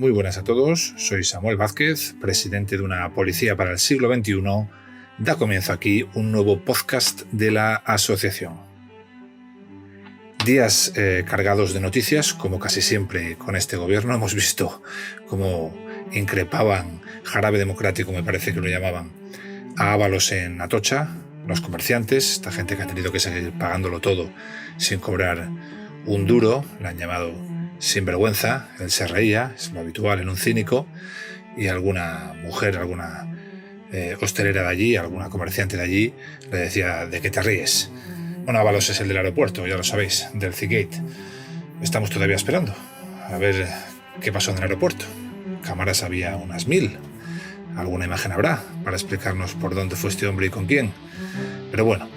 Muy buenas a todos, soy Samuel Vázquez, presidente de una policía para el siglo XXI. Da comienzo aquí un nuevo podcast de la asociación. Días cargados de noticias, como casi siempre con este gobierno. Hemos visto cómo increpaban, jarabe democrático me parece que lo llamaban, a Ábalos en Atocha, los comerciantes, esta gente que ha tenido que seguir pagándolo todo sin cobrar un duro, la han llamado sinvergüenza. Él se reía, es lo habitual en un cínico, y alguna mujer, alguna hostelera de allí, alguna comerciante de allí, le decía: ¿de qué te ríes? Bueno, Ábalos es el del aeropuerto, ya lo sabéis, del Seagate. Estamos todavía esperando a ver qué pasó en el aeropuerto. Cámaras había unas 1000. Alguna imagen habrá para explicarnos por dónde fue este hombre y con quién. Pero bueno,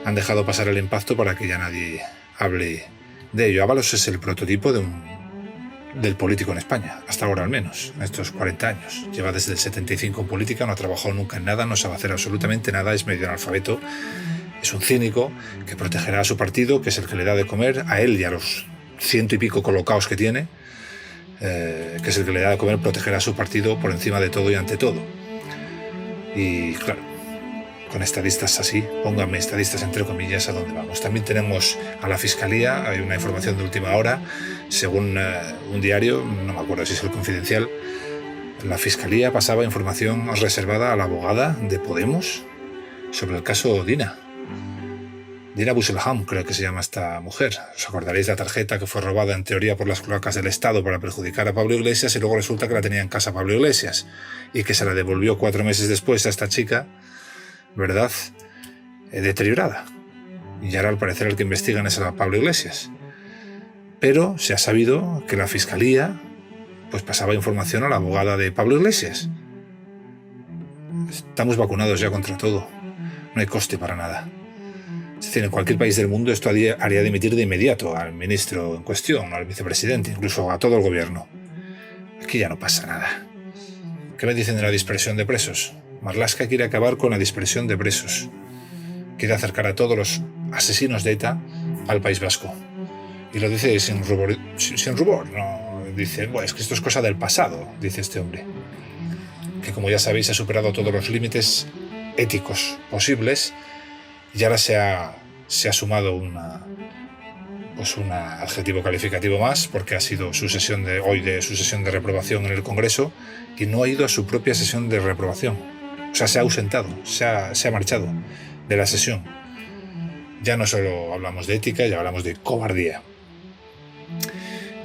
han dejado pasar el impacto para que ya nadie hable de ello. Ábalos es el prototipo del político en España, hasta ahora al menos, en estos 40 años. Lleva desde el 75 en política, no ha trabajado nunca en nada, no sabe hacer absolutamente nada, es medio analfabeto, es un cínico que protegerá a su partido, que es el que le da de comer a él y a los 100 y pico colocados que tiene, que es el que le da de comer, protegerá a su partido por encima de todo y ante todo. Y claro, con estadistas así, pónganme estadistas entre comillas, ¿a dónde vamos? También tenemos a la Fiscalía, hay una información de última hora, según un diario, no me acuerdo si es el Confidencial, la Fiscalía pasaba información reservada a la abogada de Podemos sobre el caso Dina Busselham, creo que se llama esta mujer. Os acordaréis de la tarjeta que fue robada en teoría por las cloacas del Estado para perjudicar a Pablo Iglesias, y luego resulta que la tenía en casa Pablo Iglesias y que se la devolvió 4 meses después a esta chica, ¿verdad? Deteriorada. Y ahora al parecer el que investigan es a Pablo Iglesias. Pero se ha sabido que la Fiscalía pues pasaba información a la abogada de Pablo Iglesias. Estamos vacunados ya contra todo. No hay coste para nada. Es decir, en cualquier país del mundo esto haría dimitir de inmediato al ministro en cuestión, al vicepresidente, incluso a todo el gobierno. Aquí ya no pasa nada. ¿Qué me dicen de la dispersión de presos? Marlaska quiere acabar con la dispersión de presos. Quiere acercar a todos los asesinos de ETA al País Vasco. Y lo dice sin rubor. No, dice, bueno, es que esto es cosa del pasado, dice este hombre. Que como ya sabéis ha superado todos los límites éticos posibles y ahora se ha sumado un adjetivo calificativo más, porque ha sido su sesión de reprobación en el Congreso, y no ha ido a su propia sesión de reprobación. O sea, se ha ausentado, se ha marchado de la sesión. Ya no solo hablamos de ética, ya hablamos de cobardía.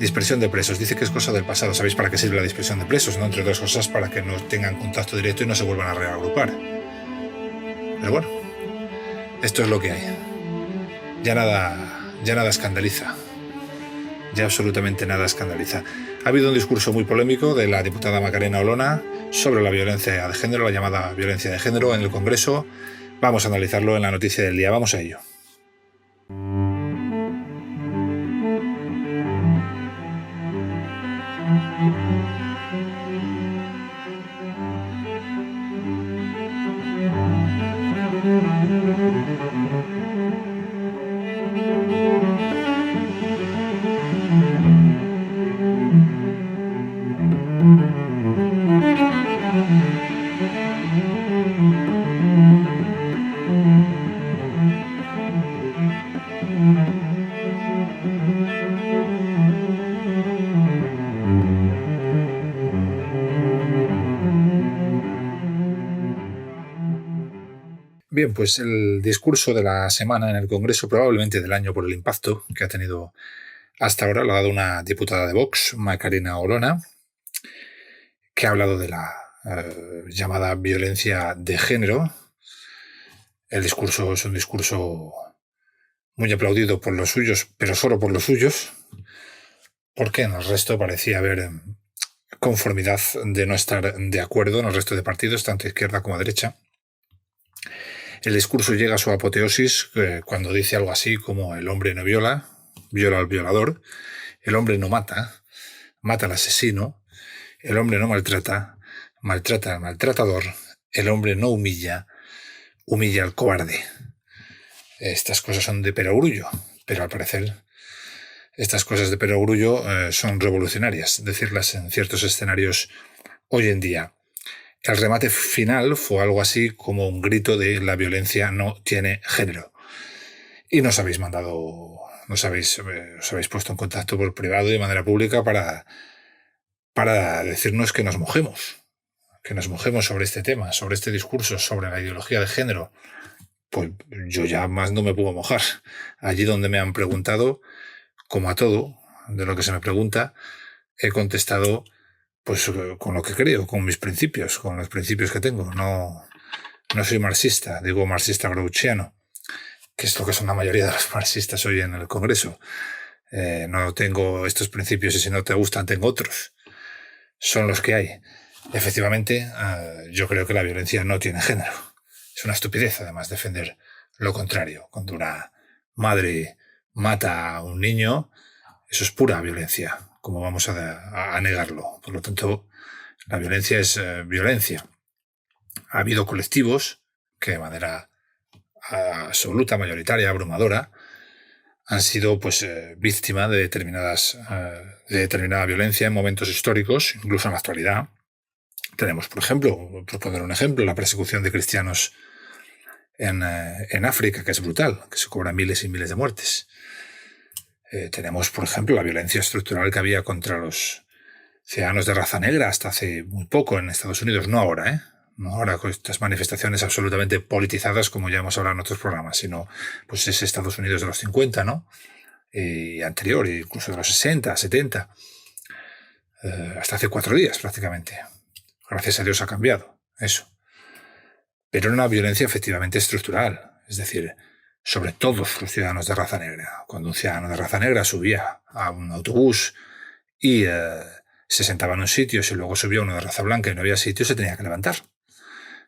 Dispersión de presos. Dice que es cosa del pasado. ¿Sabéis para qué sirve la dispersión de presos? ¿No? Entre otras cosas, para que no tengan contacto directo y no se vuelvan a reagrupar. Pero bueno, esto es lo que hay. Ya nada escandaliza. Ya absolutamente nada escandaliza. Ha habido un discurso muy polémico de la diputada Macarena Olona sobre la violencia de género, la llamada violencia de género en el Congreso. Vamos a analizarlo en la noticia del día. Vamos a ello. Bien, pues el discurso de la semana en el Congreso, probablemente del año por el impacto que ha tenido hasta ahora, lo ha dado una diputada de Vox, Macarena Olona, que ha hablado de la llamada violencia de género. El discurso es un discurso muy aplaudido por los suyos, pero solo por los suyos, porque en el resto parecía haber conformidad de no estar de acuerdo en el resto de partidos, tanto izquierda como derecha. El discurso llega a su apoteosis cuando dice algo así como: el hombre no viola al violador, el hombre no mata al asesino, el hombre no maltrata al maltratador, el hombre no humilla al cobarde. Estas cosas son de perogrullo, pero al parecer estas cosas de perogrullo son revolucionarias, decirlas en ciertos escenarios hoy en día. El remate final fue algo así como un grito de la violencia no tiene género. Y os habéis puesto en contacto por privado y de manera pública para decirnos que nos mojemos sobre este tema, sobre este discurso, sobre la ideología de género. Pues yo ya más no me puedo mojar. Allí donde me han preguntado, como a todo de lo que se me pregunta, he contestado pues con lo que creo, con mis principios, con los principios que tengo. No soy marxista, digo marxista grouchiano, que es lo que son la mayoría de los marxistas hoy en el Congreso. No tengo estos principios y si no te gustan tengo otros. Son los que hay. Efectivamente, yo creo que la violencia no tiene género. Es una estupidez, además, defender lo contrario. Cuando una madre mata a un niño, eso es pura violencia. ¿Cómo vamos a negarlo? Por lo tanto, la violencia es violencia. Ha habido colectivos que de manera absoluta, mayoritaria, abrumadora, han sido pues víctima de determinada violencia en momentos históricos, incluso en la actualidad. Tenemos, por ejemplo, por poner un ejemplo, la persecución de cristianos en África, que es brutal, que se cobra miles y miles de muertes. Tenemos, por ejemplo, la violencia estructural que había contra los ciudadanos de raza negra hasta hace muy poco en Estados Unidos, no ahora, no ahora con estas manifestaciones absolutamente politizadas, como ya hemos hablado en otros programas, sino pues ese Estados Unidos de los 50, ¿no? Y anterior, incluso de los 60, 70, hasta hace 4 días prácticamente. Gracias a Dios ha cambiado eso. Pero era una violencia efectivamente estructural, es decir, sobre todos los ciudadanos de raza negra. Cuando un ciudadano de raza negra subía a un autobús y se sentaba en un sitio, y luego subía uno de raza blanca y no había sitio, se tenía que levantar.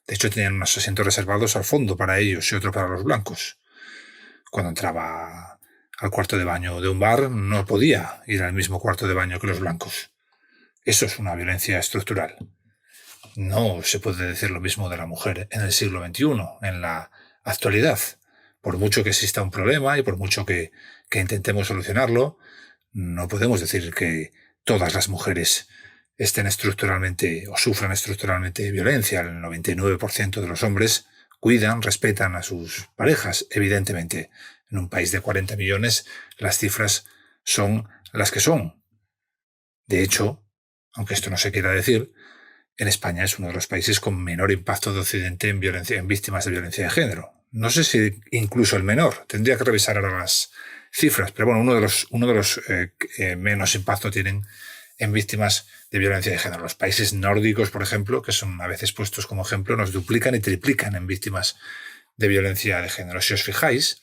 De hecho, tenían unos asientos reservados al fondo para ellos y otro para los blancos. Cuando entraba al cuarto de baño de un bar, no podía ir al mismo cuarto de baño que los blancos. Eso es una violencia estructural. No se puede decir lo mismo de la mujer en el siglo XXI, en la actualidad. Por mucho que exista un problema y por mucho que intentemos solucionarlo, no podemos decir que todas las mujeres estén estructuralmente o sufran estructuralmente violencia. El 99% de los hombres cuidan, respetan a sus parejas. Evidentemente, en un país de 40 millones, las cifras son las que son. De hecho, aunque esto no se quiera decir, en España es uno de los países con menor impacto de Occidente en víctimas de violencia de género. No sé si incluso el menor. Tendría que revisar ahora las cifras. Pero bueno, uno de los menos impacto tienen en víctimas de violencia de género. Los países nórdicos, por ejemplo, que son a veces puestos como ejemplo, nos duplican y triplican en víctimas de violencia de género. Si os fijáis,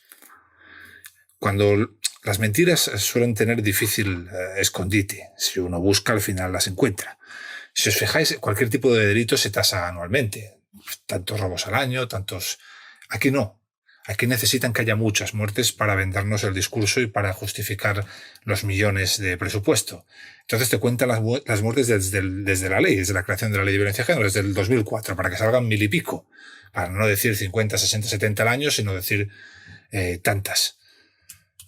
cuando las mentiras suelen tener difícil escondite. Si uno busca, al final las encuentra. Si os fijáis, cualquier tipo de delito se tasa anualmente. Tantos robos al año, tantos... Aquí no. Aquí necesitan que haya muchas muertes para vendernos el discurso y para justificar los millones de presupuesto. Entonces te cuentan las muertes desde la ley, desde la creación de la ley de violencia de género, desde el 2004, para que salgan 1000 y pico. Para no decir 50, 60, 70 al año, sino decir tantas.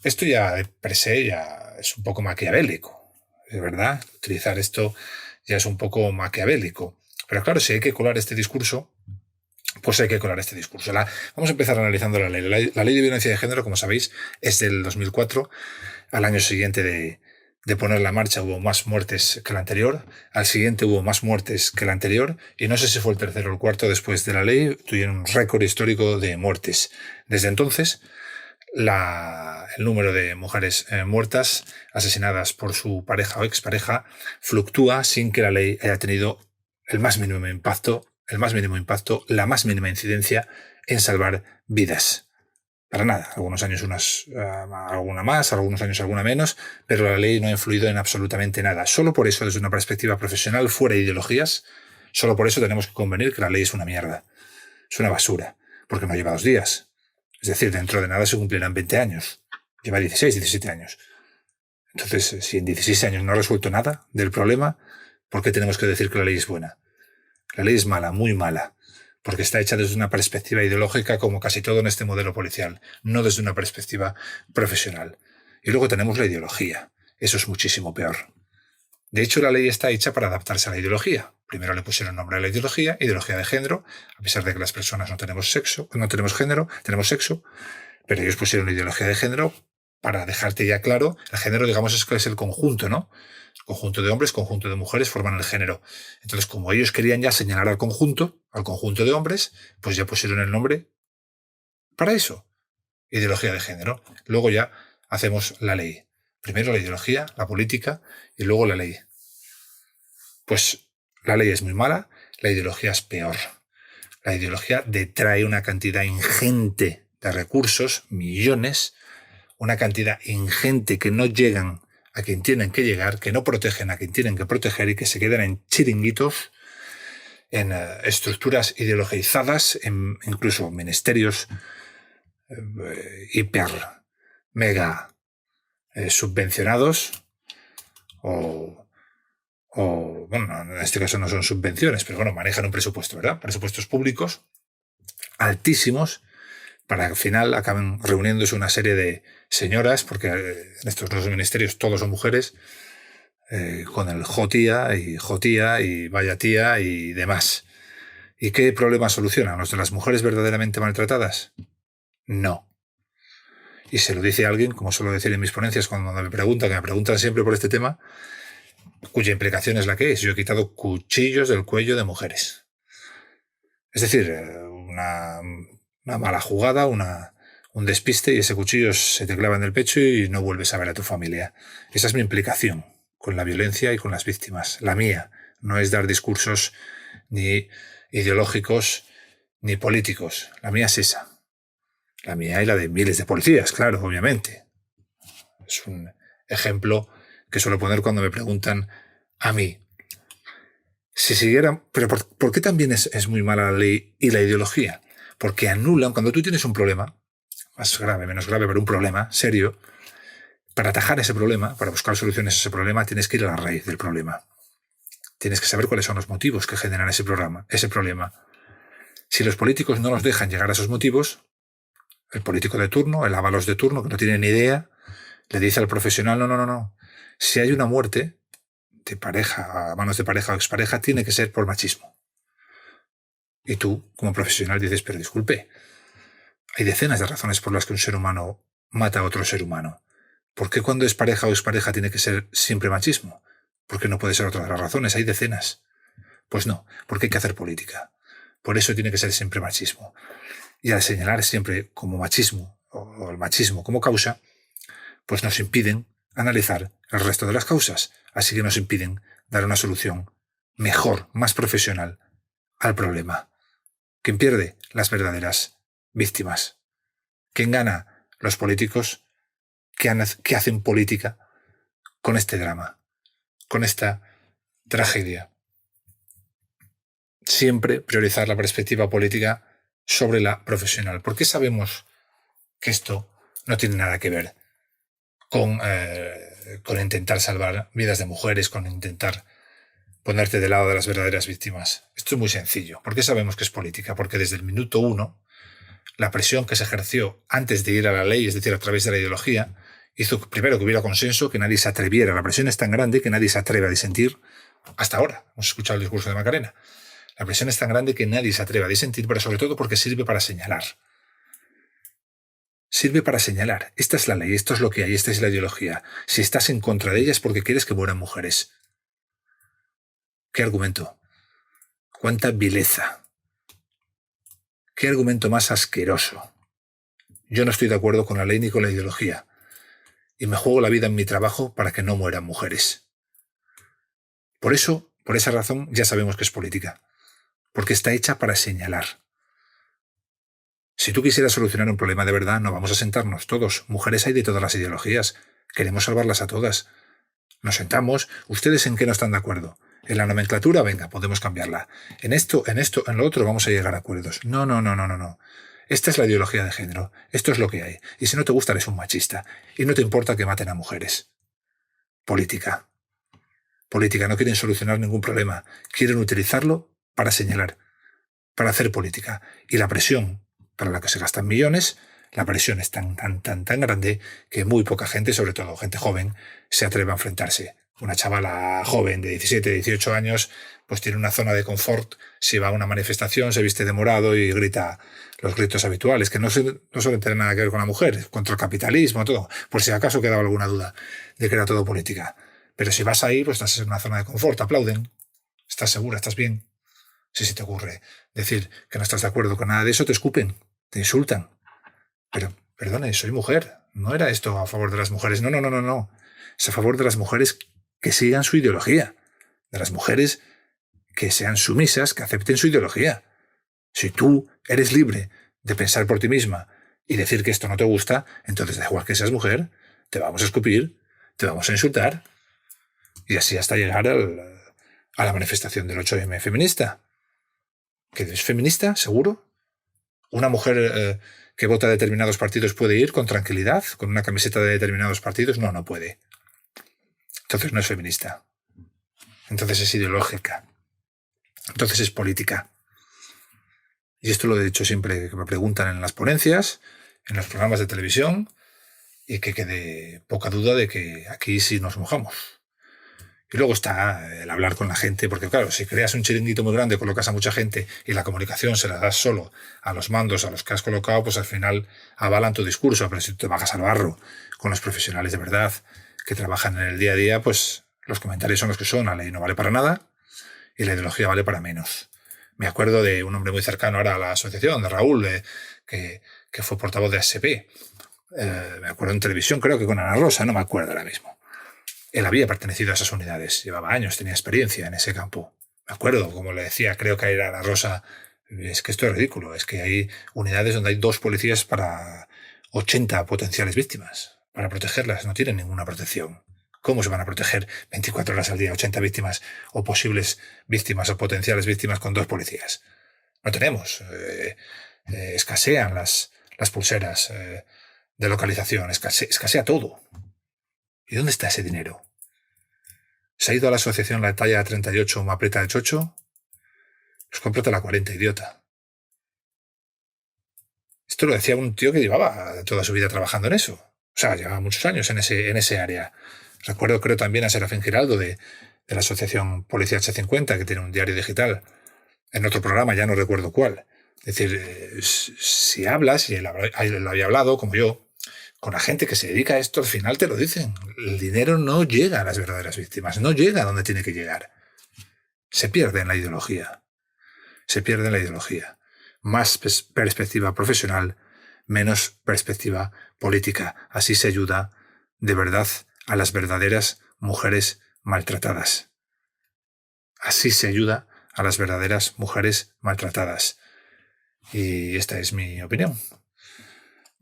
Esto ya de per se ya es un poco maquiavélico, ¿es verdad? Utilizar esto ya es un poco maquiavélico. Pero claro, si hay que colar este discurso, pues hay que colar este discurso. Vamos a empezar analizando la ley. La ley de violencia de género, como sabéis, es del 2004. Al año siguiente de ponerla en marcha hubo más muertes que la anterior. Al siguiente hubo más muertes que la anterior. Y no sé si fue el tercero o el cuarto después de la ley. Tuvieron un récord histórico de muertes. Desde entonces, el número de mujeres muertas, asesinadas por su pareja o expareja, fluctúa sin que la ley haya tenido el más mínimo impacto, la más mínima incidencia en salvar vidas. Para nada. Algunos años alguna más, algunos años alguna menos, pero la ley no ha influido en absolutamente nada. Solo por eso, desde una perspectiva profesional, fuera de ideologías, solo por eso tenemos que convenir que la ley es una mierda. Es una basura. Porque no lleva 2 días. Es decir, dentro de nada se cumplirán 20 años. Lleva 16, 17 años. Entonces, si en 16 años no ha resuelto nada del problema, ¿por qué tenemos que decir que la ley es buena? La ley es mala, muy mala, porque está hecha desde una perspectiva ideológica como casi todo en este modelo policial, no desde una perspectiva profesional. Y luego tenemos la ideología. eso es muchísimo peor. De hecho, la ley está hecha para adaptarse a la ideología. Primero le pusieron nombre a la ideología de género, a pesar de que las personas no tenemos sexo, no tenemos género, tenemos sexo, pero ellos pusieron ideología de género para dejarte ya claro. El género, digamos, es el conjunto, ¿no? El conjunto de hombres, conjunto de mujeres forman el género. Entonces, como ellos querían ya señalar al conjunto de hombres, pues ya pusieron el nombre para eso. Ideología de género. Luego ya hacemos la ley. Primero la ideología, la política y luego la ley. Pues la ley es muy mala, la ideología es peor. La ideología detrae una cantidad ingente de recursos, millones, una cantidad ingente que no llegan a quien tienen que llegar, que no protegen a quien tienen que proteger y que se quedan en chiringuitos, en estructuras ideologizadas, en incluso ministerios hiper, mega subvencionados o, bueno, en este caso no son subvenciones, pero bueno, manejan un presupuesto, ¿verdad? Presupuestos públicos altísimos para que al final acaben reuniéndose una serie de señoras, porque en estos dos ministerios todos son mujeres, con el jotía y vaya tía y demás. ¿Y qué problema solucionan? ¿Los de las mujeres verdaderamente maltratadas? No. Y se lo dice a alguien, como suelo decir en mis ponencias cuando me preguntan siempre por este tema, cuya implicación es la que es. Yo he quitado cuchillos del cuello de mujeres. Es decir, una mala jugada, un despiste y ese cuchillo se te clava en el pecho y no vuelves a ver a tu familia. Esa es mi implicación con la violencia y con las víctimas. La mía no es dar discursos ni ideológicos ni políticos. La mía es esa. La mía y la de miles de policías, claro, obviamente. Es un ejemplo que suelo poner cuando me preguntan a mí. Si siguieran, pero ¿por qué también es muy mala la ley y la ideología? Porque anulan, cuando tú tienes un problema, más grave, menos grave, pero un problema serio, para atajar ese problema, para buscar soluciones a ese problema, tienes que ir a la raíz del problema. Tienes que saber cuáles son los motivos que generan ese problema. Si los políticos no nos dejan llegar a esos motivos, el político de turno, el avalos de turno, que no tiene ni idea, le dice al profesional, no. Si hay una muerte de pareja, a manos de pareja o expareja, tiene que ser por machismo. Y tú, como profesional, dices, pero disculpe, hay decenas de razones por las que un ser humano mata a otro ser humano. ¿Por qué cuando es pareja o expareja tiene que ser siempre machismo? ¿Por qué no puede ser otras razones? Hay decenas. Pues no, porque hay que hacer política. Por eso tiene que ser siempre machismo. Y al señalar siempre como machismo, o el machismo como causa, pues nos impiden analizar el resto de las causas. Así que nos impiden dar una solución mejor, más profesional al problema. ¿Quién pierde? Las verdaderas víctimas. ¿Quién gana? Los políticos que hacen política con este drama, con esta tragedia. Siempre priorizar la perspectiva política sobre la profesional. ¿Por qué sabemos que esto no tiene nada que ver con intentar salvar vidas de mujeres, con intentar ponerte del lado de las verdaderas víctimas? Esto es muy sencillo. ¿Por qué sabemos que es política? Porque desde el minuto 1, la presión que se ejerció antes de ir a la ley, es decir, a través de la ideología, hizo primero que hubiera consenso, que nadie se atreviera. La presión es tan grande que nadie se atreve a disentir. Hasta ahora, hemos escuchado el discurso de Macarena. La presión es tan grande que nadie se atreve a disentir, pero sobre todo porque sirve para señalar. Sirve para señalar. Esta es la ley, esto es lo que hay, esta es la ideología. Si estás en contra de ella es porque quieres que mueran mujeres. ¿Qué argumento? ¿Cuánta vileza? ¿Qué argumento más asqueroso? Yo no estoy de acuerdo con la ley ni con la ideología. Y me juego la vida en mi trabajo para que no mueran mujeres. Por eso, por esa razón, ya sabemos que es política. Porque está hecha para señalar. Si tú quisieras solucionar un problema de verdad, no vamos a sentarnos todos. Mujeres hay de todas las ideologías. Queremos salvarlas a todas. Nos sentamos. ¿Ustedes en qué no están de acuerdo? En la nomenclatura, venga, podemos cambiarla. En esto, en lo otro, vamos a llegar a acuerdos. No. Esta es la ideología de género. Esto es lo que hay. Y si no te gusta, eres un machista. Y no te importa que maten a mujeres. Política. Política. No quieren solucionar ningún problema. Quieren utilizarlo para señalar, para hacer política. Y la presión para la que se gastan millones, la presión es tan grande que muy poca gente, sobre todo gente joven, se atreve a enfrentarse. Una chavala joven de 17, 18 años, pues tiene una zona de confort, si va a una manifestación, se viste de morado y grita los gritos habituales, que no suelen tener nada que ver con la mujer, contra el capitalismo, todo, por si acaso quedaba alguna duda de que era todo política. Pero si vas ahí, pues estás en una zona de confort, aplauden, estás segura, estás bien. Si se te ocurre decir que no estás de acuerdo con nada de eso, te escupen, te insultan. Pero, perdone, soy mujer, no era esto a favor de las mujeres, no. Es a favor de las mujeres que sigan su ideología, de las mujeres que sean sumisas, que acepten su ideología. Si tú eres libre de pensar por ti misma y decir que esto no te gusta, entonces da igual que seas mujer, te vamos a escupir, te vamos a insultar, y así hasta llegar a la manifestación del 8M feminista. ¿Que es feminista? ¿Seguro? ¿Una mujer que vota a determinados partidos puede ir con tranquilidad, con una camiseta de determinados partidos? No puede. Entonces no es feminista. Entonces es ideológica. Entonces es política. Y esto lo he dicho siempre que me preguntan en las ponencias, en los programas de televisión, y que quede poca duda de que aquí sí nos mojamos. Y luego está el hablar con la gente, porque claro, si creas un chiringuito muy grande, colocas a mucha gente y la comunicación se la das solo a los mandos, a los que has colocado, pues al final avalan tu discurso. Pero si tú te bajas al barro con los profesionales de verdad que trabajan en el día a día, pues los comentarios son los que son. La ley no vale para nada y la ideología vale para menos. Me acuerdo de un hombre muy cercano ahora a la asociación, de Raúl, que fue portavoz de ASP. Me acuerdo en televisión, creo que con Ana Rosa, no me acuerdo ahora mismo. Él había pertenecido a esas unidades, llevaba años, tenía experiencia en ese campo. Me acuerdo, como le decía, creo que era Ana Rosa, es que esto es ridículo, es que hay unidades donde hay 2 policías para 80 potenciales víctimas, para protegerlas, no tienen ninguna protección. ¿Cómo se van a proteger 24 horas al día 80 víctimas o posibles víctimas o potenciales víctimas con 2 policías? No tenemos. Escasean las pulseras de localización, escasea todo. ¿Y dónde está ese dinero? ¿Se ha ido a la asociación la talla 38 mapreta de chocho? Pues cómprate la 40, idiota. Esto lo decía un tío que llevaba toda su vida trabajando en eso. O sea, llevaba muchos años en ese área. Recuerdo, creo, también a Serafín Giraldo de la asociación Policía H50, que tiene un diario digital. En otro programa, ya no recuerdo cuál. Es decir, si hablas, y él lo había hablado, como yo, con la gente que se dedica a esto, al final te lo dicen. El dinero no llega a las verdaderas víctimas, no llega a donde tiene que llegar. Se pierde en la ideología. Se pierde en la ideología. Más perspectiva profesional, menos perspectiva política. Así se ayuda de verdad a las verdaderas mujeres maltratadas. Así se ayuda a las verdaderas mujeres maltratadas. Y esta es mi opinión.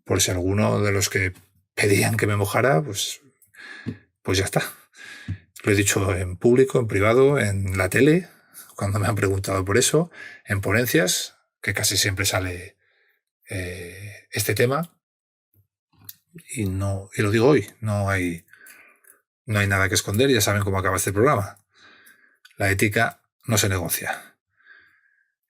Por si alguno de los que pedían que me mojara, pues ya está. Lo he dicho en público, en privado, en la tele, cuando me han preguntado por eso, en ponencias, que casi siempre sale este tema. Y lo digo hoy, no hay nada que esconder, ya saben cómo acaba este programa. La ética no se negocia.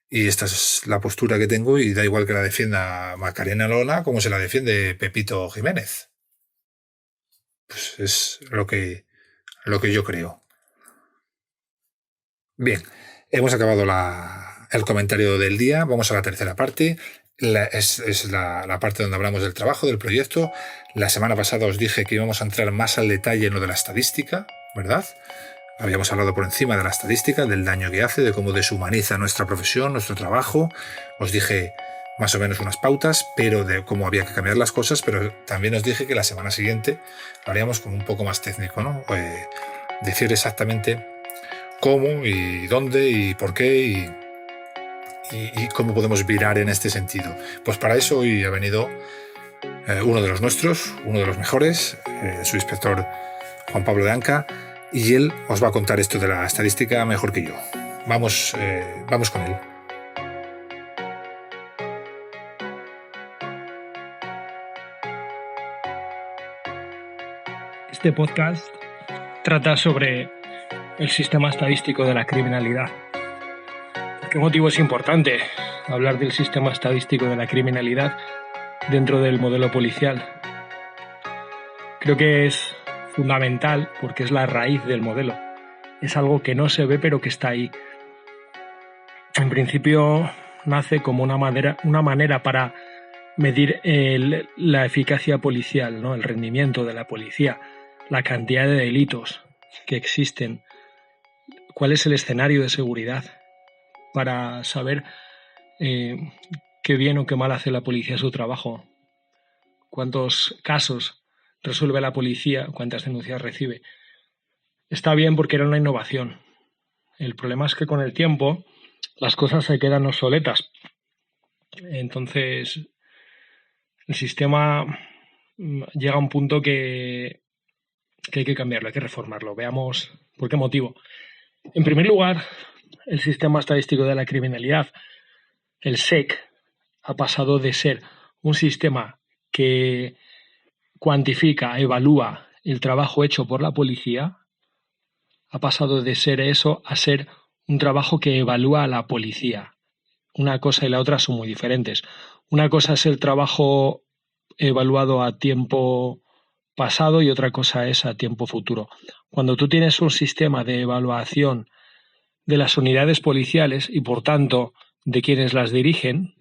Y esta es la postura que tengo y da igual que la defienda Macarena Olona como se la defiende Pepito Jiménez. Pues es lo que yo creo. Bien, hemos acabado el comentario del día. Vamos a la tercera parte. Es la parte donde hablamos del trabajo, del proyecto. La semana pasada os dije que íbamos a entrar más al detalle en lo de la estadística, ¿verdad? Habíamos hablado por encima de la estadística, del daño que hace, de cómo deshumaniza nuestra profesión, nuestro trabajo. Os dije más o menos unas pautas, pero de cómo había que cambiar las cosas, pero también os dije que la semana siguiente lo haríamos como un poco más técnico, ¿no? Decir exactamente cómo y dónde y por qué y cómo podemos virar en este sentido. Pues para eso hoy ha venido uno de los nuestros, uno de los mejores, su inspector Juan Pablo de Anca, y él os va a contar esto de la estadística mejor que yo. Vamos con él. Este podcast trata sobre el sistema estadístico de la criminalidad. ¿Por qué motivo es importante hablar del sistema estadístico de la criminalidad? dentro del modelo policial. Creo que es fundamental porque es la raíz del modelo. Es algo que no se ve pero que está ahí. En principio nace como una manera para medir la eficacia policial, ¿no? El rendimiento de la policía, la cantidad de delitos que existen, cuál es el escenario de seguridad, para saber qué bien o qué mal hace la policía su trabajo, cuántos casos resuelve la policía, cuántas denuncias recibe. Está bien porque era una innovación. El problema es que con el tiempo las cosas se quedan obsoletas. Entonces el sistema llega a un punto que hay que cambiarlo, hay que reformarlo. Veamos por qué motivo. En primer lugar, el sistema estadístico de la criminalidad, el SEC, ha pasado de ser un sistema que cuantifica, evalúa el trabajo hecho por la policía, ha pasado de ser eso a ser un trabajo que evalúa a la policía. Una cosa y la otra son muy diferentes. Una cosa es el trabajo evaluado a tiempo pasado y otra cosa es a tiempo futuro. Cuando tú tienes un sistema de evaluación de las unidades policiales y por tanto de quienes las dirigen,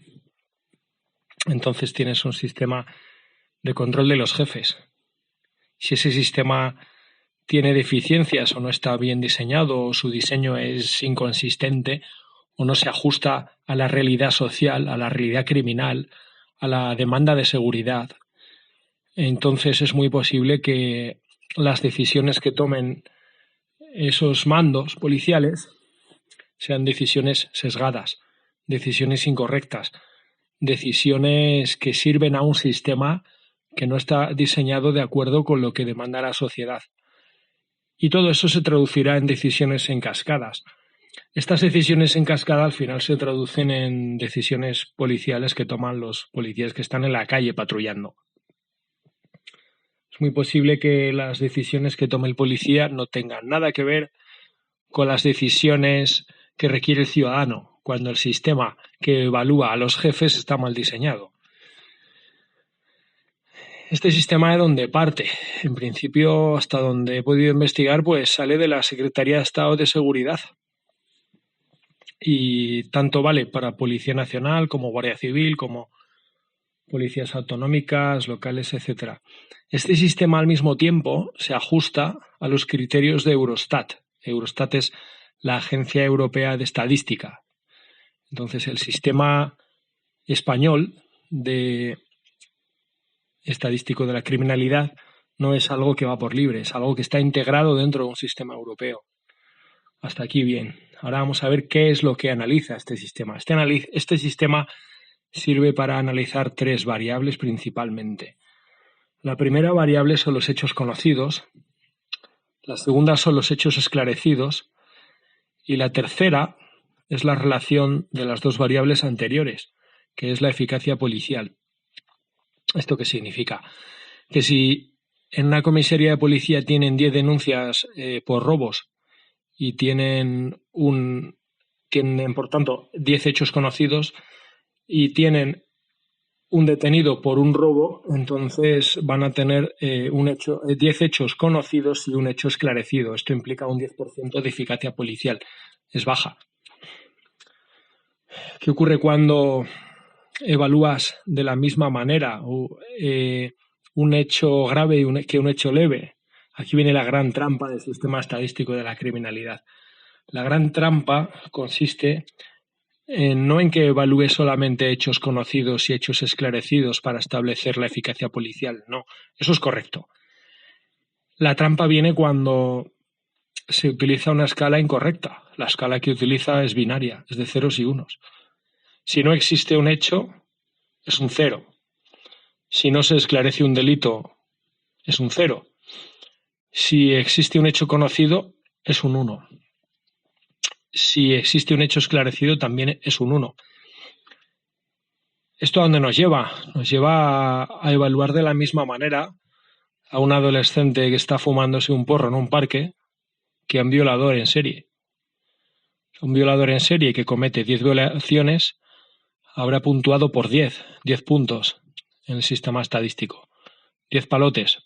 entonces tienes un sistema de control de los jefes. Si ese sistema tiene deficiencias o no está bien diseñado o su diseño es inconsistente o no se ajusta a la realidad social, a la realidad criminal, a la demanda de seguridad, entonces es muy posible que las decisiones que tomen esos mandos policiales sean decisiones sesgadas, decisiones incorrectas, decisiones que sirven a un sistema que no está diseñado de acuerdo con lo que demanda la sociedad. Y todo eso se traducirá en decisiones en cascadas. Estas decisiones en cascada al final se traducen en decisiones policiales que toman los policías que están en la calle patrullando. Es muy posible que las decisiones que tome el policía no tengan nada que ver con las decisiones que requiere el ciudadano, cuando el sistema que evalúa a los jefes está mal diseñado. Este sistema de donde parte, en principio, hasta donde he podido investigar, pues sale de la Secretaría de Estado de Seguridad. Y tanto vale para Policía Nacional como Guardia Civil, como policías autonómicas, locales, etc. Este sistema al mismo tiempo se ajusta a los criterios de Eurostat. Eurostat es la Agencia Europea de Estadística. Entonces el sistema español de estadístico de la criminalidad no es algo que va por libre, es algo que está integrado dentro de un sistema europeo. Hasta aquí bien. Ahora vamos a ver qué es lo que analiza este sistema. Este sistema sirve para analizar tres variables principalmente. La primera variable son los hechos conocidos, la segunda son los hechos esclarecidos y la tercera es la relación de las dos variables anteriores, que es la eficacia policial. ¿Esto qué significa? Que si en una comisaría de policía tienen 10 denuncias por robos y tienen por tanto 10 hechos conocidos y tienen un detenido por un robo, entonces van a tener 10 hechos conocidos y un hecho esclarecido. Esto implica un 10% de eficacia policial. Es baja. ¿Qué ocurre cuando evalúas de la misma manera un hecho grave que un hecho leve? Aquí viene la gran trampa del sistema estadístico de la criminalidad. La gran trampa consiste no en que evalúe solamente hechos conocidos y hechos esclarecidos para establecer la eficacia policial. No, eso es correcto. La trampa viene cuando se utiliza una escala incorrecta. La escala que utiliza es binaria, es de ceros y unos. Si no existe un hecho, es un 0. Si no se esclarece un delito, es un 0. Si existe un hecho conocido, es un 1. Si existe un hecho esclarecido, también es un 1. ¿Esto a dónde nos lleva? Nos lleva a evaluar de la misma manera a un adolescente que está fumándose un porro en un parque que a un violador en serie. Un violador en serie que comete 10 violaciones habrá puntuado por 10 puntos. en el sistema estadístico. 10 palotes.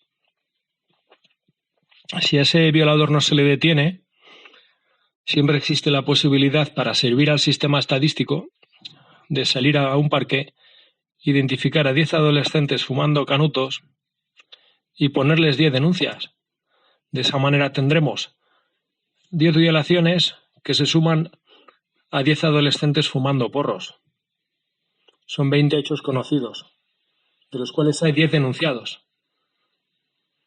Si a ese violador no se le detiene, siempre existe la posibilidad para servir al sistema estadístico de salir a un parque, identificar a 10 adolescentes fumando canutos y ponerles 10 denuncias. De esa manera tendremos 10 violaciones que se suman a 10 adolescentes fumando porros. Son 20 hechos conocidos, de los cuales hay 10 denunciados.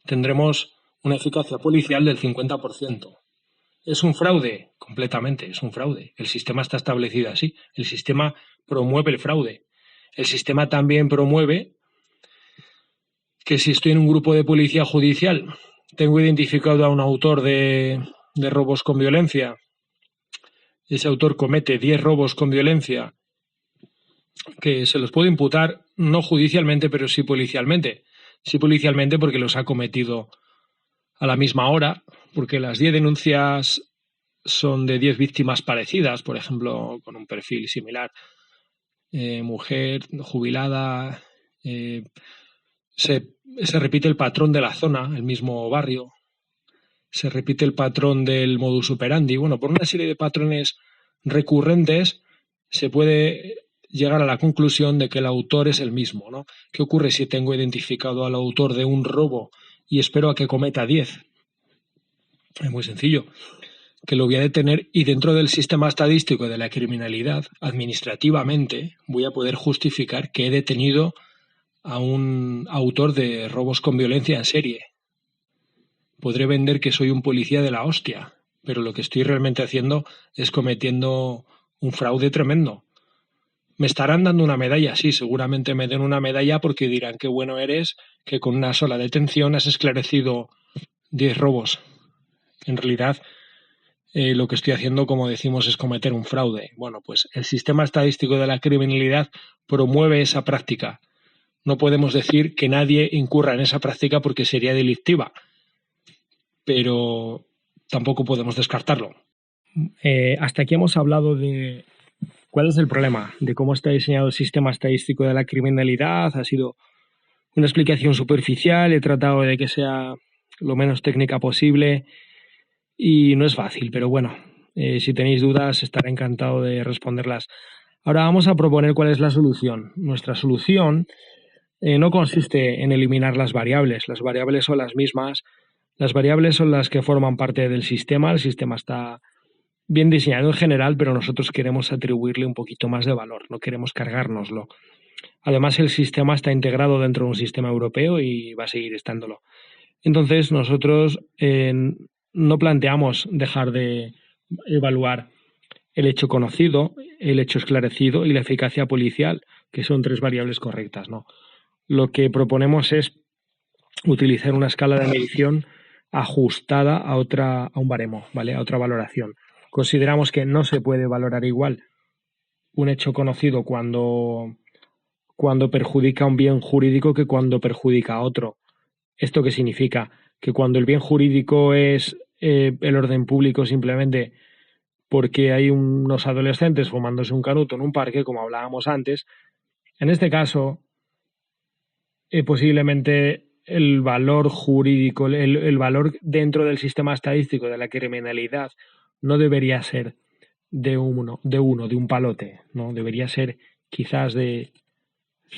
Tendremos una eficacia policial del 50%. ¿Es un fraude? Completamente, es un fraude. El sistema está establecido así. El sistema promueve el fraude. El sistema también promueve que si estoy en un grupo de policía judicial, tengo identificado a un autor de robos con violencia, ese autor comete 10 robos con violencia, que se los puede imputar no judicialmente, pero sí policialmente. Sí policialmente porque los ha cometido a la misma hora, porque las 10 denuncias son de 10 víctimas parecidas, por ejemplo, con un perfil similar. Mujer, jubilada, se repite el patrón de la zona, el mismo barrio, se repite el patrón del modus operandi. Bueno, por una serie de patrones recurrentes se puede llegar a la conclusión de que el autor es el mismo, ¿no? ¿Qué ocurre si tengo identificado al autor de un robo y espero a que cometa 10? Es muy sencillo, que lo voy a detener y dentro del sistema estadístico de la criminalidad, administrativamente, voy a poder justificar que he detenido a un autor de robos con violencia en serie. Podré vender que soy un policía de la hostia, pero lo que estoy realmente haciendo es cometiendo un fraude tremendo. ¿Me estarán dando una medalla? Sí, seguramente me den una medalla porque dirán qué bueno eres, que con una sola detención has esclarecido 10 robos. En realidad, lo que estoy haciendo, como decimos, es cometer un fraude. Bueno, pues el sistema estadístico de la criminalidad promueve esa práctica. No podemos decir que nadie incurra en esa práctica porque sería delictiva, pero tampoco podemos descartarlo. Hasta aquí hemos hablado de cuál es el problema, de cómo está diseñado el sistema estadístico de la criminalidad. Ha sido una explicación superficial, he tratado de que sea lo menos técnica posible y no es fácil, pero bueno, si tenéis dudas estaré encantado de responderlas. Ahora vamos a proponer cuál es la solución. Nuestra solución no consiste en eliminar las variables son las mismas. Las variables son las que forman parte del sistema. El sistema está bien diseñado en general, pero nosotros queremos atribuirle un poquito más de valor, no queremos cargárnoslo. Además, el sistema está integrado dentro de un sistema europeo y va a seguir estándolo. Entonces, nosotros no planteamos dejar de evaluar el hecho conocido, el hecho esclarecido y la eficacia policial, que son 3 variables correctas, ¿no? Lo que proponemos es utilizar una escala de medición ajustada a un baremo, ¿vale? A otra valoración. Consideramos que no se puede valorar igual un hecho conocido cuando perjudica un bien jurídico que cuando perjudica a otro. ¿Esto qué significa? Que cuando el bien jurídico es el orden público simplemente porque hay unos adolescentes fumándose un canuto en un parque, como hablábamos antes, en este caso posiblemente el valor jurídico, el valor dentro del sistema estadístico de la criminalidad no debería ser de un palote, ¿no? Debería ser quizás de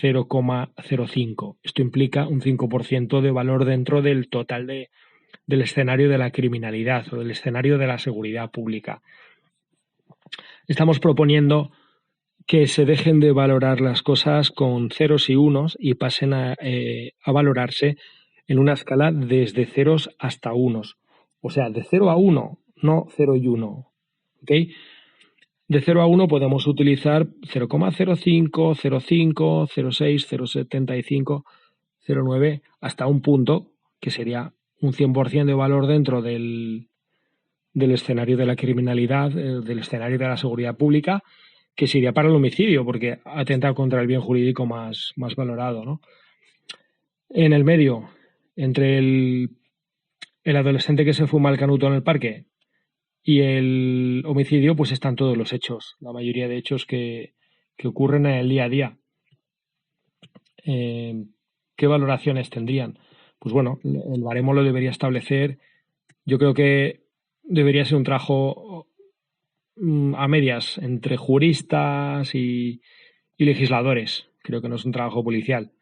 0,05. Esto implica un 5% de valor dentro del total del escenario de la criminalidad o del escenario de la seguridad pública. Estamos proponiendo que se dejen de valorar las cosas con ceros y unos y pasen a valorarse en una escala desde ceros hasta unos. O sea, de 0 a 1, no 0 y 1. ¿Ok? De 0 a 1 podemos utilizar 0,05, 0,5, 0,6, 0,75, 0,9 hasta un punto, que sería un 100% de valor dentro del escenario de la criminalidad, del escenario de la seguridad pública, que sería para el homicidio, porque atenta contra el bien jurídico más valorado, ¿no? En el medio, entre el adolescente que se fuma el canuto en el parque y el homicidio, pues están todos los hechos, la mayoría de hechos que ocurren en el día a día. ¿qué valoraciones tendrían? Pues bueno, el baremo lo debería establecer. Yo creo que debería ser un trabajo a medias entre juristas y legisladores. Creo que no es un trabajo policial,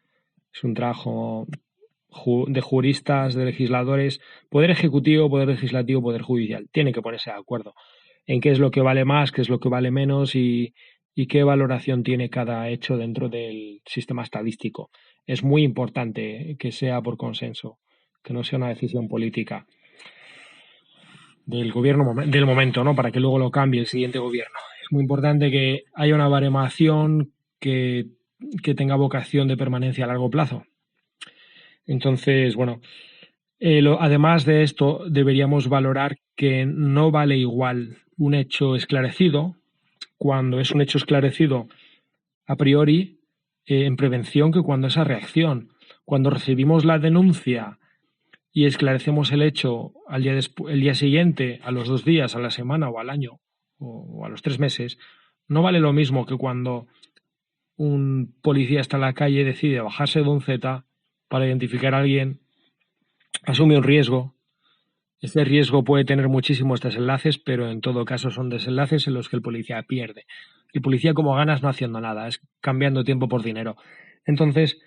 es un trabajo de juristas, de legisladores, poder ejecutivo, poder legislativo, poder judicial. Tiene que ponerse de acuerdo en qué es lo que vale más, qué es lo que vale menos y qué valoración tiene cada hecho dentro del sistema estadístico. Es muy importante que sea por consenso, que no sea una decisión política del gobierno del momento, ¿no? Para que luego lo cambie el siguiente gobierno. Es muy importante que haya una baremación que tenga vocación de permanencia a largo plazo. Entonces, bueno, además de esto, deberíamos valorar que no vale igual un hecho esclarecido cuando es un hecho esclarecido a priori en prevención que cuando es a reacción. Cuando recibimos la denuncia y esclarecemos el hecho el día siguiente, a los 2 días, a la semana o al año o a los 3 meses, no vale lo mismo que cuando un policía está en la calle y decide bajarse de un Z para identificar a alguien, asume un riesgo. Ese riesgo puede tener muchísimos desenlaces, pero en todo caso son desenlaces en los que el policía pierde. El policía como ganas no haciendo nada, es cambiando tiempo por dinero. Entonces,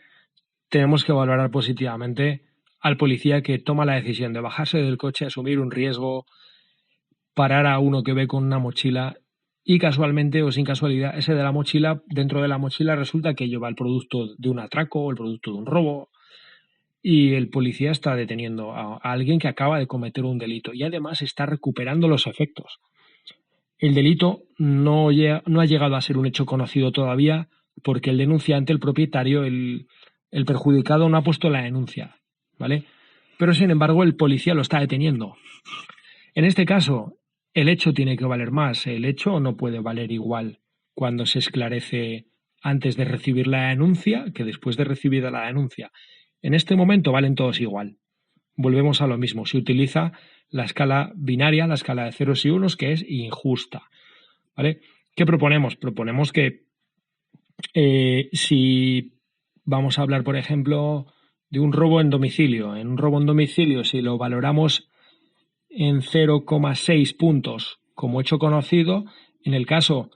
tenemos que valorar positivamente al policía que toma la decisión de bajarse del coche, asumir un riesgo, parar a uno que ve con una mochila y casualmente o sin casualidad, ese de la mochila, dentro de la mochila resulta que lleva el producto de un atraco o el producto de un robo y el policía está deteniendo a alguien que acaba de cometer un delito y además está recuperando los efectos. El delito no ha llegado a ser un hecho conocido todavía porque el denunciante, el propietario, el perjudicado no ha puesto la denuncia, ¿vale? Pero sin embargo el policía lo está deteniendo. En este caso, el hecho tiene que valer más. El hecho no puede valer igual cuando se esclarece antes de recibir la denuncia que después de recibida la denuncia. En este momento valen todos igual. Volvemos a lo mismo. Se utiliza la escala binaria, la escala de ceros y unos, que es injusta, ¿vale? ¿Qué proponemos? Proponemos que si vamos a hablar, por ejemplo, de un robo en domicilio, si lo valoramos en 0,6 puntos como hecho conocido, en el caso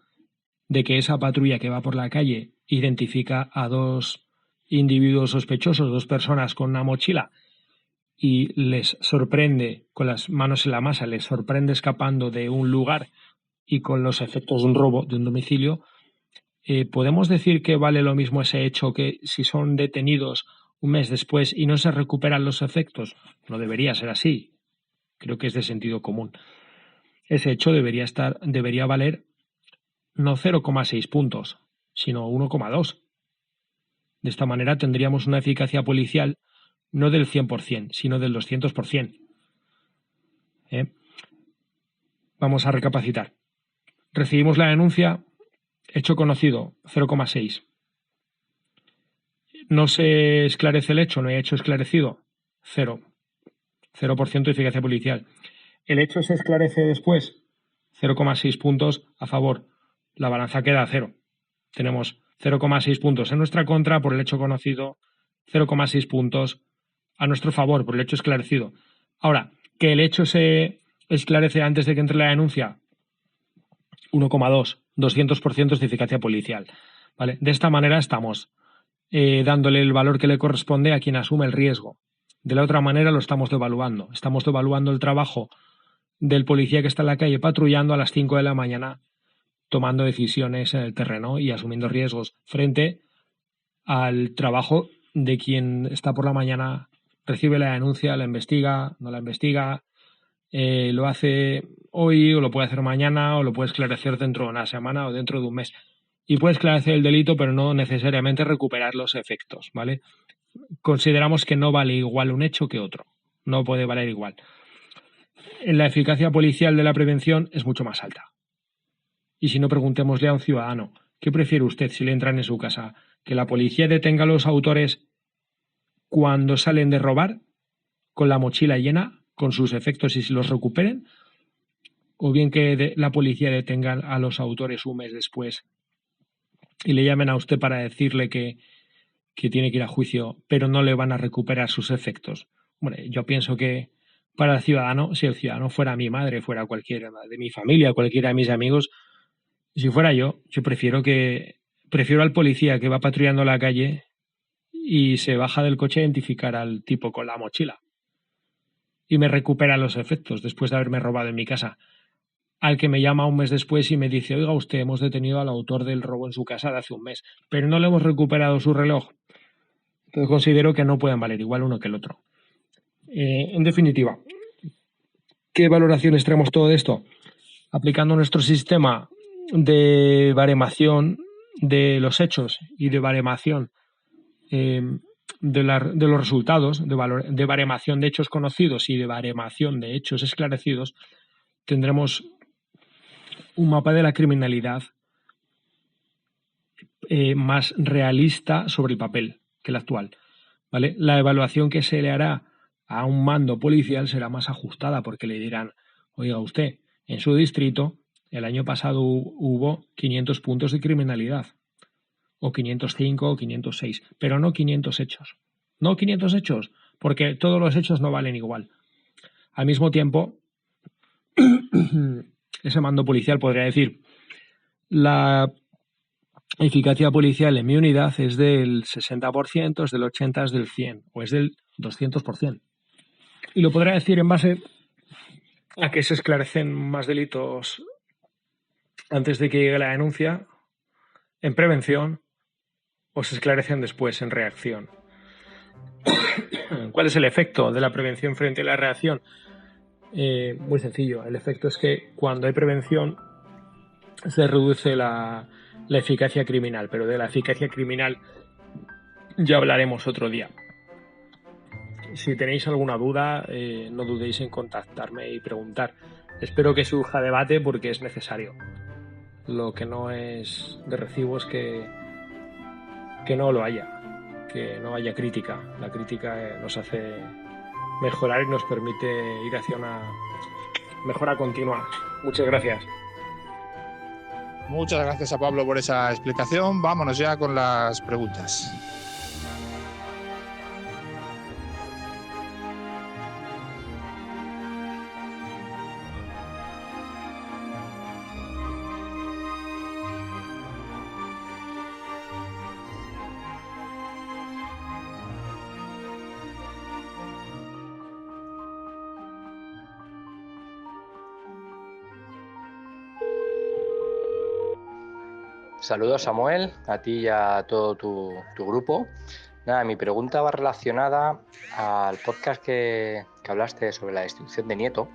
de que esa patrulla que va por la calle identifica a 2 individuos sospechosos, 2 personas con una mochila y les sorprende con las manos en la masa, les sorprende escapando de un lugar y con los efectos de un robo de un domicilio, ¿podemos decir que vale lo mismo ese hecho que si son detenidos un mes después y no se recuperan los efectos? No debería ser así. Creo que es de sentido común. Ese hecho debería valer no 0,6 puntos, sino 1,2. De esta manera tendríamos una eficacia policial no del 100%, sino del 200%. Vamos a recapacitar. Recibimos la denuncia, hecho conocido, 0,6. No se esclarece el hecho, no hay hecho esclarecido, 0. 0% de eficacia policial. El hecho se esclarece después, 0,6 puntos a favor. La balanza queda a 0. Tenemos 0,6 puntos en nuestra contra por el hecho conocido, 0,6 puntos a nuestro favor por el hecho esclarecido. Ahora, que el hecho se esclarece antes de que entre la denuncia, 1,2, 200% de eficacia policial. ¿Vale? De esta manera estamos dándole el valor que le corresponde a quien asume el riesgo. De la otra manera lo estamos devaluando. Estamos devaluando el trabajo del policía que está en la calle patrullando a las 5 de la mañana, tomando decisiones en el terreno y asumiendo riesgos frente al trabajo de quien está por la mañana, recibe la denuncia, la investiga, no la investiga, lo hace hoy o lo puede hacer mañana o lo puede esclarecer dentro de una semana o dentro de un mes. Y puede esclarecer el delito, pero no necesariamente recuperar los efectos, ¿vale? Consideramos que no vale igual un hecho que otro. No puede valer igual. La eficacia policial de la prevención es mucho más alta. Y si no, preguntémosle a un ciudadano, ¿qué prefiere usted si le entran en su casa? ¿Que la policía detenga a los autores cuando salen de robar, con la mochila llena, con sus efectos y si los recuperen? ¿O bien que la policía detenga a los autores un mes después y le llamen a usted para decirle que que tiene que ir a juicio, pero no le van a recuperar sus efectos. Bueno, yo pienso que para el ciudadano, si el ciudadano fuera mi madre, fuera cualquiera de mi familia, cualquiera de mis amigos, si fuera yo prefiero al policía que va patrullando la calle y se baja del coche a identificar al tipo con la mochila y me recupera los efectos después de haberme robado en mi casa, al que me llama un mes después y me dice: oiga usted, hemos detenido al autor del robo en su casa de hace un mes, pero no le hemos recuperado su reloj. Entonces considero que no pueden valer igual uno que el otro. En definitiva, ¿qué valoraciones traemos todo esto? Aplicando nuestro sistema de baremación de los hechos y de baremación de los resultados, de baremación de hechos conocidos y de baremación de hechos esclarecidos, tendremos un mapa de la criminalidad más realista sobre el papel que el actual, ¿vale? La evaluación que se le hará a un mando policial será más ajustada, porque le dirán: oiga usted, en su distrito el año pasado hubo 500 puntos de criminalidad, o 505 o 506, pero no 500 hechos. No 500 hechos, porque todos los hechos no valen igual. Al mismo tiempo, ese mando policial podría decir: la eficacia policial en mi unidad es del 60%, es del 80%, es del 100% o es del 200%. Y lo podrá decir en base a que se esclarecen más delitos antes de que llegue la denuncia, en prevención, o se esclarecen después en reacción. ¿Cuál es el efecto de la prevención frente a la reacción? Muy sencillo. El efecto es que cuando hay prevención se reduce la eficacia criminal, pero de la eficacia criminal ya hablaremos otro día. Si tenéis alguna duda, no dudéis en contactarme y preguntar. Espero que surja debate, porque es necesario. Lo que no es de recibo es que no lo haya, que no haya crítica. La crítica nos hace mejorar y nos permite ir hacia una mejora continua. Muchas gracias. Muchas gracias a Pablo por esa explicación. Vámonos ya con las preguntas. Saludos, Samuel, a ti y a todo tu grupo. Nada, mi pregunta va relacionada al podcast que hablaste sobre la destitución de Nieto.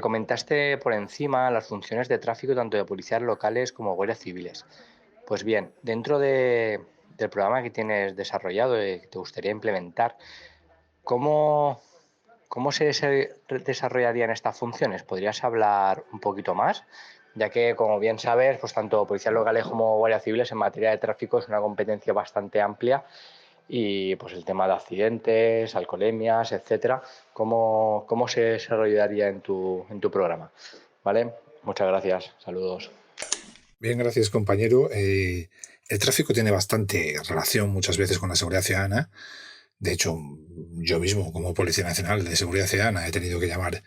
Comentaste por encima las funciones de tráfico tanto de policías locales como guardias civiles. Pues bien, dentro del programa que tienes desarrollado y que te gustaría implementar, ¿cómo se desarrollarían estas funciones? ¿Podrías hablar un poquito más? Ya que, como bien sabes, pues tanto policías locales como guardias civiles en materia de tráfico es una competencia bastante amplia, y pues el tema de accidentes, alcoholemias, etcétera, ¿cómo se desarrollaría en tu programa? ¿Vale? Muchas gracias, saludos. Bien, gracias, compañero. El tráfico tiene bastante relación muchas veces con la seguridad ciudadana. De hecho, yo mismo, como Policía Nacional de Seguridad Ciudadana, he tenido que llamar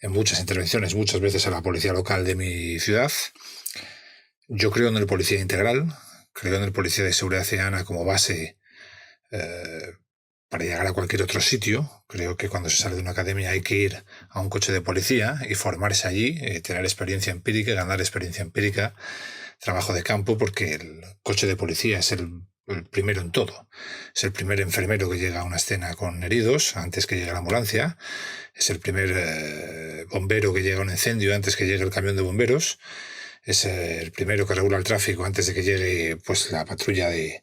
en muchas intervenciones, muchas veces, a la policía local de mi ciudad. Yo creo en el policía integral, creo en el policía de seguridad ciudadana como base para llegar a cualquier otro sitio. Creo que cuando se sale de una academia hay que ir a un coche de policía y formarse allí, tener experiencia empírica, ganar experiencia empírica, trabajo de campo, porque el coche de policía es el primero en todo. Es el primer enfermero que llega a una escena con heridos antes que llegue la ambulancia. Es el primer bombero que llega a un incendio antes que llegue el camión de bomberos. Es el primero que regula el tráfico antes de que llegue pues la patrulla de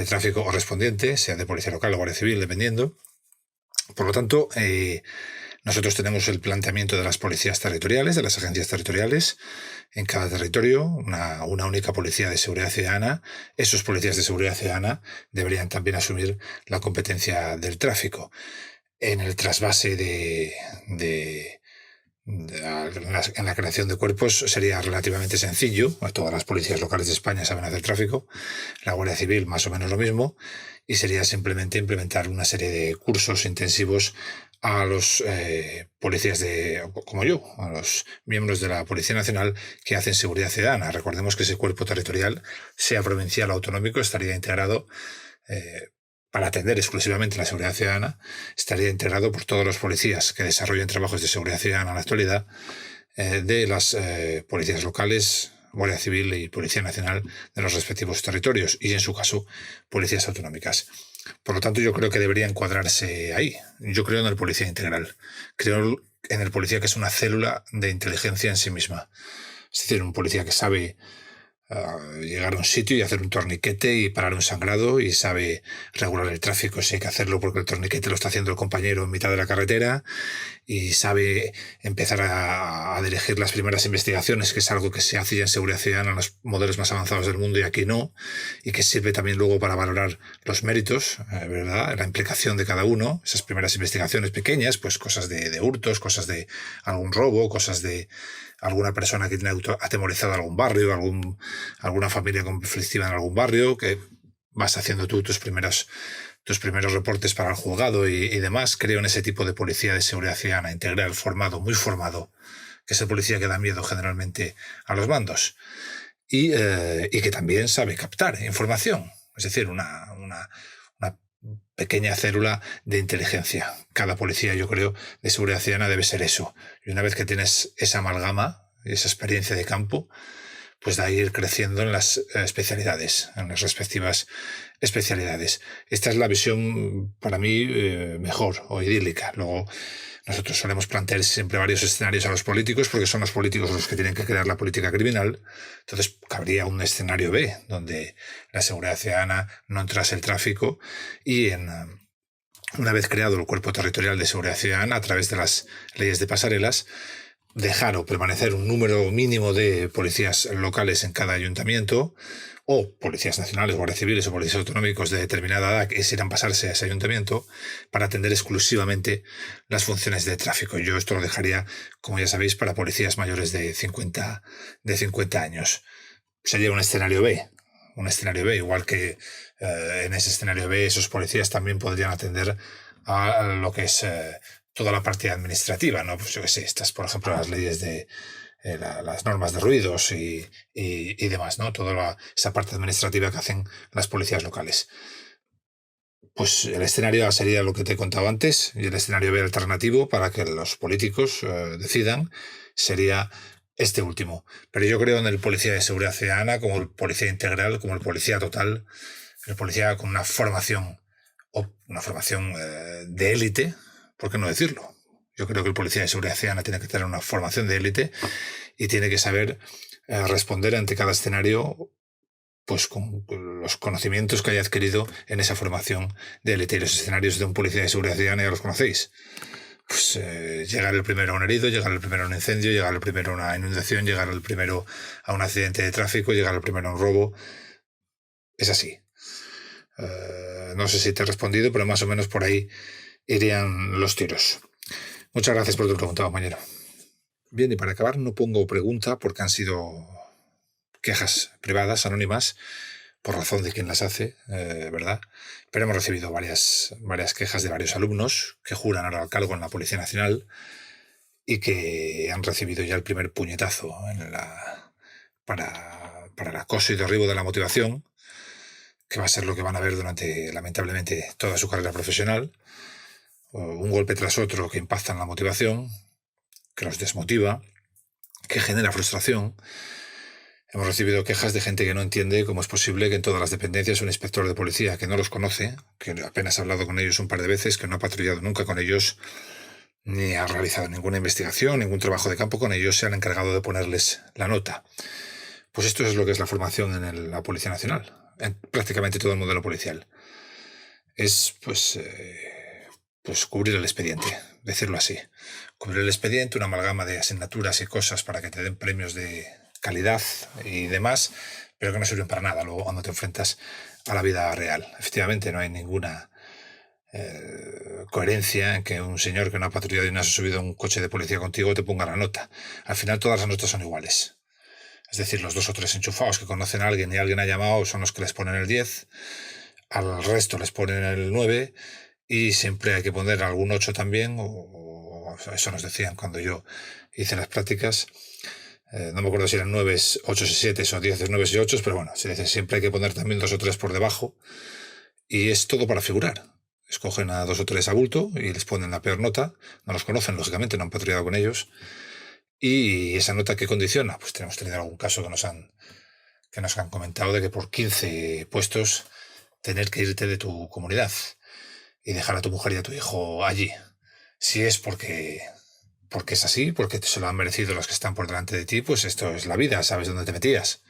tráfico correspondiente, sea de policía local o guardia civil, dependiendo. Por lo tanto, nosotros tenemos el planteamiento de las policías territoriales, de las agencias territoriales, en cada territorio, una única policía de seguridad ciudadana. Esos policías de seguridad ciudadana deberían también asumir la competencia del tráfico. En el trasvase de En la creación de cuerpos sería relativamente sencillo. Todas las policías locales de España saben hacer tráfico, la Guardia Civil más o menos lo mismo, y sería simplemente implementar una serie de cursos intensivos a los policías como yo, a los miembros de la Policía Nacional que hacen seguridad ciudadana. Recordemos que ese cuerpo territorial, sea provincial o autonómico, estaría integrado para atender exclusivamente la seguridad ciudadana, estaría integrado por todos los policías que desarrollen trabajos de seguridad ciudadana en la actualidad, de las policías locales, Guardia Civil y Policía Nacional de los respectivos territorios, y en su caso, policías autonómicas. Por lo tanto, yo creo que debería encuadrarse ahí. Yo creo en el policía integral. Creo en el policía que es una célula de inteligencia en sí misma. Es decir, un policía que sabe llegar a un sitio y hacer un torniquete y parar un sangrado, y sabe regular el tráfico si hay que hacerlo porque el torniquete lo está haciendo el compañero en mitad de la carretera, y sabe empezar a dirigir las primeras investigaciones, que es algo que se hace ya en seguridad ciudadana en los modelos más avanzados del mundo y aquí no, y que sirve también luego para valorar los méritos, ¿verdad? La implicación de cada uno, esas primeras investigaciones pequeñas, pues cosas de hurtos, cosas de algún robo, cosas de alguna persona que tiene atemorizado algún barrio, alguna familia conflictiva en algún barrio, que vas haciendo tú tus primeros reportes para el juzgado y demás. Creo en ese tipo de policía de seguridad ciudadana integral, muy formado, que es el policía que da miedo generalmente a los bandos, y que también sabe captar información, es decir, una pequeña célula de inteligencia. Cada policía, yo creo, de seguridad ciudadana debe ser eso. Y una vez que tienes esa amalgama, esa experiencia de campo, pues de ahí ir creciendo en las especialidades, en las respectivas especialidades. Esta es la visión para mí mejor o idílica. Luego, nosotros solemos plantear siempre varios escenarios a los políticos, porque son los políticos los que tienen que crear la política criminal. Entonces, cabría un escenario B, donde la seguridad ciudadana no entrase el tráfico, y una vez creado el Cuerpo Territorial de Seguridad Ciudadana, a través de las leyes de pasarelas, dejar o permanecer un número mínimo de policías locales en cada ayuntamiento, o policías nacionales, guardias civiles o policías autonómicos de determinada edad que quisieran pasarse a ese ayuntamiento para atender exclusivamente las funciones de tráfico. Yo esto lo dejaría, como ya sabéis, para policías mayores de 50 años. Sería un escenario B, igual que en ese escenario B esos policías también podrían atender a lo que es toda la parte administrativa, ¿no? Pues yo qué sé, estas, por ejemplo, las leyes de las normas de ruidos y demás, ¿no? Toda esa parte administrativa que hacen las policías locales. Pues el escenario A sería lo que te he contado antes, y el escenario B alternativo para que los políticos decidan sería este último. Pero yo creo en el policía de seguridad ciudadana como el policía integral, como el policía total, el policía con una formación de élite, ¿por qué no decirlo? Yo creo que el policía de seguridad ciudadana tiene que tener una formación de élite y tiene que saber responder ante cada escenario pues con los conocimientos que haya adquirido en esa formación de élite. Y los escenarios de un policía de seguridad ciudadana ya los conocéis. Pues llegar el primero a un herido, llegar el primero a un incendio, llegar el primero a una inundación, llegar el primero a un accidente de tráfico, llegar el primero a un robo. Es así. No sé si te he respondido, pero más o menos por ahí irían los tiros. Muchas gracias por tu pregunta, compañero. Bien, y para acabar no pongo pregunta porque han sido quejas privadas, anónimas, por razón de quien las hace, ¿verdad? Pero hemos recibido varias quejas de varios alumnos que juran ahora al cargo en la Policía Nacional y que han recibido ya el primer puñetazo para el acoso y derribo de la motivación, que va a ser lo que van a ver durante, lamentablemente, toda su carrera profesional. Un golpe tras otro que impacta en la motivación, que los desmotiva, que genera frustración. Hemos recibido quejas de gente que no entiende cómo es posible que en todas las dependencias un inspector de policía que no los conoce, que apenas ha hablado con ellos un par de veces, que no ha patrullado nunca con ellos, ni ha realizado ninguna investigación, ningún trabajo de campo con ellos, sea el encargado de ponerles la nota. Pues esto es lo que es la formación en la Policía Nacional, en prácticamente todo el modelo policial. Es, pues cubrir el expediente, decirlo así. Cubrir el expediente, una amalgama de asignaturas y cosas para que te den premios de calidad y demás, pero que no sirven para nada luego cuando te enfrentas a la vida real. Efectivamente, no hay ninguna coherencia en que un señor que no ha patrullado y no ha subido a un coche de policía contigo te ponga la nota. Al final todas las notas son iguales. Es decir, los 2 o 3 enchufados que conocen a alguien y alguien ha llamado son los que les ponen el 10, al resto les ponen el 9 y siempre hay que poner algún 8 también, o eso nos decían cuando yo hice las prácticas. No me acuerdo si eran 9, 8 y 7 o 10, 9 y 8, pero bueno, se dice siempre hay que poner también 2 o 3 por debajo y es todo para figurar. Escogen a 2 o 3 a bulto y les ponen la peor nota. No los conocen, lógicamente, no han patrullado con ellos. Y esa nota que condiciona, pues tenemos tenido algún caso que nos han comentado de que por 15 puestos tener que irte de tu comunidad y dejar a tu mujer y a tu hijo allí. Si es porque es así, porque se lo han merecido los que están por delante de ti, pues esto es la vida, sabes dónde te metías.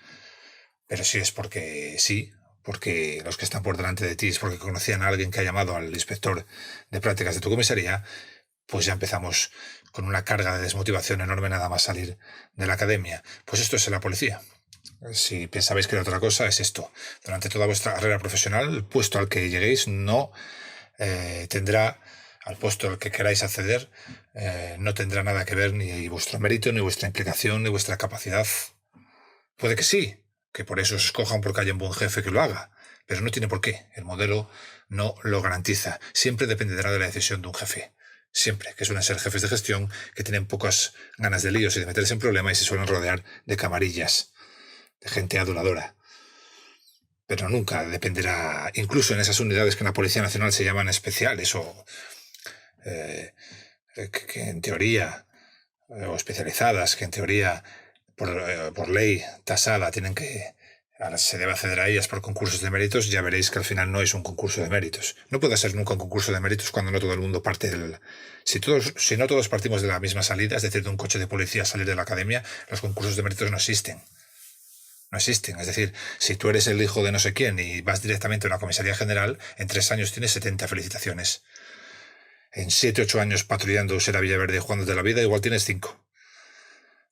Pero si es porque sí, porque los que están por delante de ti es porque conocían a alguien que ha llamado al inspector de prácticas de tu comisaría, pues ya empezamos con una carga de desmotivación enorme nada más salir de la academia. Pues esto es la policía. Si pensabais que era otra cosa, es esto. Durante toda vuestra carrera profesional, el puesto al que lleguéis no tendrá, al puesto al que queráis acceder, no tendrá nada que ver ni vuestro mérito, ni vuestra implicación, ni vuestra capacidad. Puede que sí, que por eso os escojan porque haya un buen jefe que lo haga, pero no tiene por qué. El modelo no lo garantiza. Siempre dependerá de la decisión de un jefe. Siempre, que suelen ser jefes de gestión que tienen pocas ganas de líos y de meterse en problemas y se suelen rodear de camarillas, de gente aduladora. Pero nunca dependerá, incluso en esas unidades que en la Policía Nacional se llaman especiales o que en teoría, o especializadas, que en teoría por ley tasada tienen que, ahora se debe acceder a ellas por concursos de méritos, ya veréis que al final no es un concurso de méritos. No puede ser nunca un concurso de méritos cuando no todo el mundo parte del... Si no todos partimos de la misma salida, es decir, de un coche de policía salir de la academia, los concursos de méritos no existen. No existen. Es decir, si tú eres el hijo de no sé quién y vas directamente a una comisaría general, en 3 años tienes 70 felicitaciones. En 7, 8 años patrullando Usera Villaverde y jugando de la vida, igual tienes 5.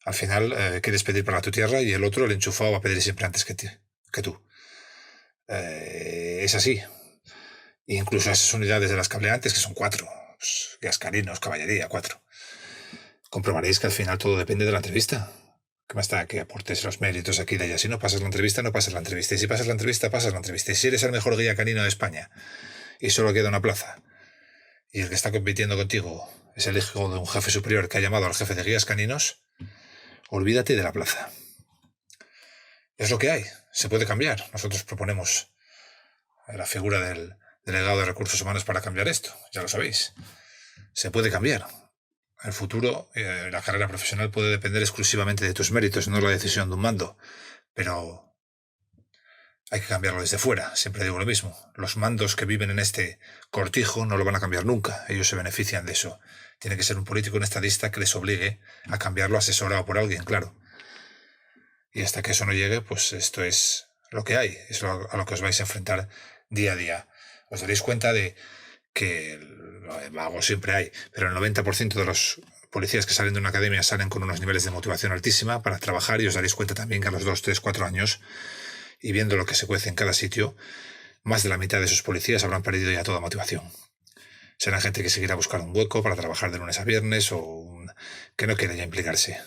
Al final quieres pedir para tu tierra y el otro, el enchufado, va a pedir siempre antes que tú. Es así. Incluso esas unidades de las cableantes, que son 4, pues, gascarinos, caballería, 4. Comprobaréis que al final todo depende de la entrevista. ¿Qué más da que aportes los méritos aquí y de allá? Si no pasas la entrevista, no pasas la entrevista. Y si pasas la entrevista, pasas la entrevista. Y si eres el mejor guía canino de España y solo queda una plaza, y el que está compitiendo contigo es el hijo de un jefe superior que ha llamado al jefe de guías caninos, olvídate de la plaza. Es lo que hay. Se puede cambiar. Nosotros proponemos la figura del delegado de recursos humanos para cambiar esto. Ya lo sabéis. Se puede cambiar. El futuro, la carrera profesional puede depender exclusivamente de tus méritos, no la decisión de un mando. Pero hay que cambiarlo desde fuera. Siempre digo lo mismo. Los mandos que viven en este cortijo no lo van a cambiar nunca. Ellos se benefician de eso. Tiene que ser un político, un estadista que les obligue a cambiarlo asesorado por alguien, claro. Y hasta que eso no llegue, pues esto es lo que hay. Es a lo que os vais a enfrentar día a día. Os daréis cuenta de que vagos siempre hay, pero el 90% de los policías que salen de una academia salen con unos niveles de motivación altísima para trabajar, y os daréis cuenta también que a los 2, 3, 4 años, y viendo lo que se cuece en cada sitio, más de la mitad de esos policías habrán perdido ya toda motivación. Será gente que seguirá buscando un hueco para trabajar de lunes a viernes o que no quiere ya implicarse,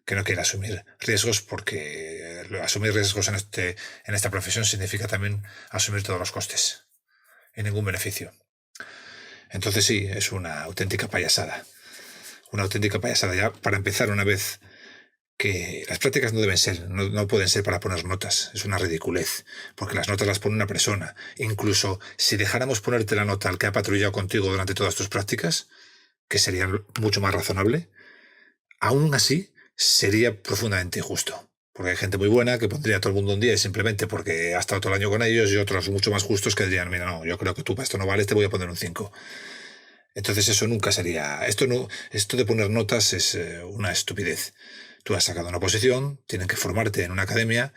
que no quiere asumir riesgos, porque asumir riesgos en esta profesión significa también asumir todos los costes y ningún beneficio. Entonces sí, es una auténtica payasada. Una auténtica payasada. Ya para empezar, una vez que las prácticas no deben ser, no pueden ser para poner notas. Es una ridiculez, porque las notas las pone una persona. Incluso si dejáramos ponerte la nota al que ha patrullado contigo durante todas tus prácticas, que sería mucho más razonable, aún así sería profundamente injusto. Porque hay gente muy buena que pondría a todo el mundo un 10 simplemente porque ha estado todo el año con ellos, y otros mucho más justos que dirían, mira, no, yo creo que tú para esto no vales, te voy a poner un 5. Entonces eso nunca sería... Esto de poner notas es una estupidez. Tú has sacado una posición, tienen que formarte en una academia.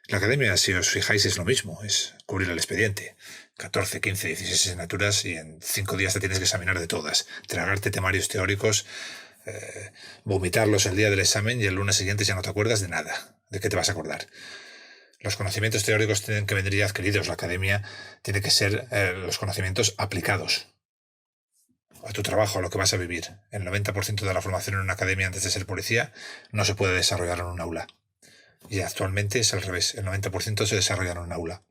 La academia, si os fijáis, es lo mismo, es cubrir el expediente. 14, 15, 16 asignaturas y en 5 días te tienes que examinar de todas. Tragarte temarios teóricos, vomitarlos el día del examen y el lunes siguiente ya no te acuerdas de nada. ¿De qué te vas a acordar? Los conocimientos teóricos tienen que venir ya adquiridos. La academia tiene que ser los conocimientos aplicados a tu trabajo, a lo que vas a vivir. El 90% de la formación en una academia antes de ser policía no se puede desarrollar en un aula. Y actualmente es al revés. El 90% se desarrolla en un aula.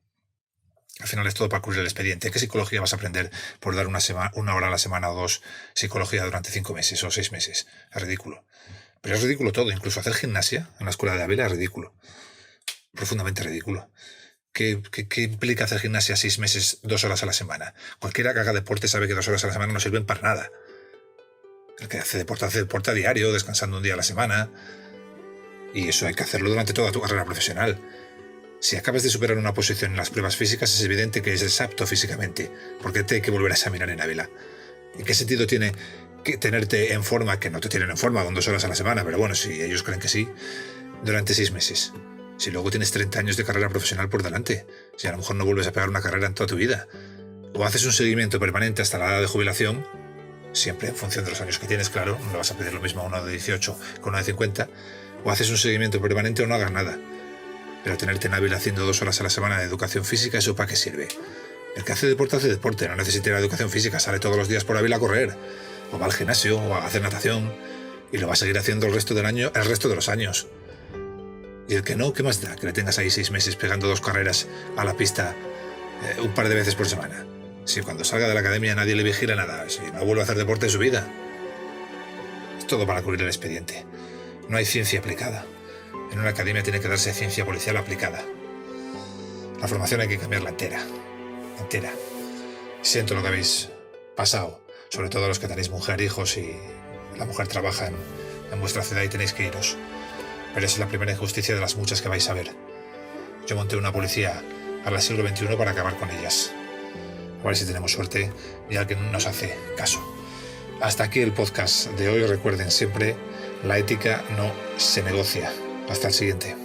Al final es todo para cubrir el expediente. ¿Qué psicología vas a aprender por dar una hora a la semana o 2 psicología durante 5 meses o 6 meses? Es ridículo. Pero es ridículo todo. Incluso hacer gimnasia en la escuela de Ávila es ridículo. Profundamente ridículo. ¿Qué implica hacer gimnasia 6 meses, 2 horas a la semana? Cualquiera que haga deporte sabe que 2 horas a la semana no sirven para nada. El que hace deporte a diario, descansando un día a la semana. Y eso hay que hacerlo durante toda tu carrera profesional. Si acabas de superar una posición en las pruebas físicas, es evidente que eres apto físicamente, porque te hay que volver a examinar en Ávila. ¿En qué sentido tiene que tenerte en forma, que no te tienen en forma con 2 horas a la semana, pero bueno, si ellos creen que sí, durante 6 meses? Si luego tienes 30 años de carrera profesional por delante, si a lo mejor no vuelves a pegar una carrera en toda tu vida, o haces un seguimiento permanente hasta la edad de jubilación, siempre en función de los años que tienes, claro, no le vas a pedir lo mismo a uno de 18 que a uno de 50, o haces un seguimiento permanente o no hagas nada. Pero tenerte en Ávila haciendo 2 horas a la semana de educación física, ¿eso para qué sirve? El que hace deporte, no necesita la educación física, sale todos los días por Ávila a correr, o va al gimnasio, o a hacer natación, y lo va a seguir haciendo el resto de los años. Y el que no, ¿qué más da? Que le tengas ahí 6 meses pegando 2 carreras a la pista un par de veces por semana. Si cuando salga de la academia nadie le vigila nada, si no vuelve a hacer deporte en su vida. Es todo para cubrir el expediente. No hay ciencia aplicada. En una academia tiene que darse ciencia policial aplicada. La formación hay que cambiarla entera. Entera. Siento lo que habéis pasado, sobre todo los que tenéis mujer, hijos y la mujer trabaja en vuestra ciudad y tenéis que iros. Pero es la primera injusticia de las muchas que vais a ver. Yo monté una policía al siglo XXI para acabar con ellas. A ver si tenemos suerte y alguien nos hace caso. Hasta aquí el podcast de hoy. Recuerden siempre, la ética no se negocia. Hasta el siguiente.